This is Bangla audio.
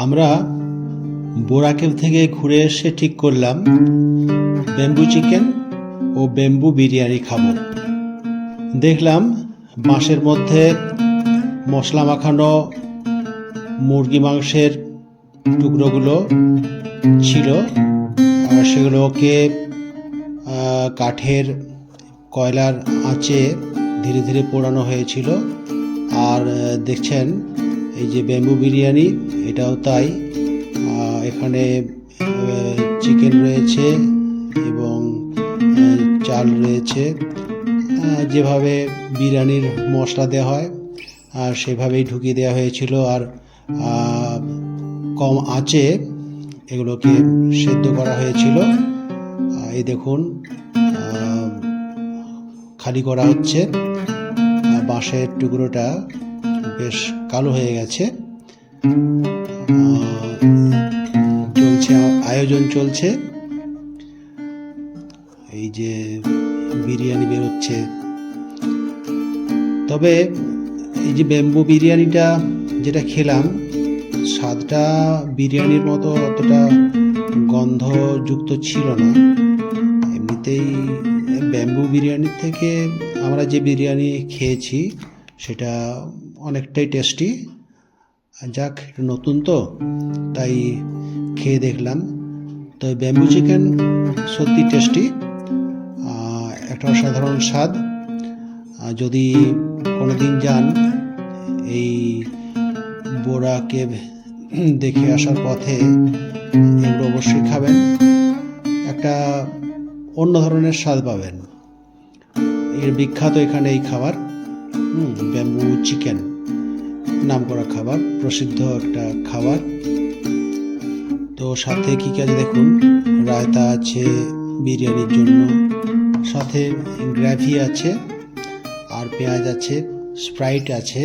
আমরা বোরা কেভ থেকে ঘুরে এসে ঠিক করলাম ব্যাম্বু চিকেন ও ব্যাম্বু বিরিয়ানি খাবো। দেখলাম বাঁশের মধ্যে মশলা মাখানো মুরগি মাংসের টুকরোগুলো ছিল, আর সেগুলোকে কাঠের কয়লার আঁচে ধীরে ধীরে পোড়ানো হয়েছিল। আর দেখছেন এই যে ব্যাম্বু বিরিয়ানি, এটাও তাই। এখানে চিকেন রয়েছে এবং চাল রয়েছে। যেভাবে বিরিয়ানির মশলা দেওয়া হয় আর সেভাবেই ঢুকিয়ে দেওয়া হয়েছিল, আর কম আঁচে এগুলোকে সেদ্ধ করা হয়েছিল। এই দেখুন খালি করা হচ্ছে। বাঁশের টুকরোটা বেশ কালো হয়ে গেছে। আয়োজন চলছে। এই যে বিরিয়ানি বেরোচ্ছে। তবে এই যে ব্যাম্বু বিরিয়ানিটা যেটা খেলাম, স্বাদটা বিরিয়ানির মতো অতটা গন্ধযুক্ত ছিল না। এমনিতেই ব্যাম্বু বিরিয়ানির থেকে আমরা যে বিরিয়ানি খেয়েছি সেটা অনেকটাই টেস্টি। যাক, নতুন তো তাই খেয়ে দেখলাম। তো ব্যাম্বু চিকেন সত্যি টেস্টি, একটা অসাধারণ স্বাদ। যদি কোনোদিন যান এই বোরা কেভ দেখে আসার পথে এগুলো অবশ্যই খাবেন, একটা অন্য ধরনের স্বাদ পাবেন। এর বিখ্যাত এখানে এই খাবার, ব্যাম্বু চিকেন নামকরা খাবার, প্রসিদ্ধ একটা খাবার। তো সাথে কী আছে দেখুন, রায়তা আছে বিরিয়ানির জন্য, সাথে গ্রেভি আছে, আর পেঁয়াজ আছে, স্প্রাইট আছে।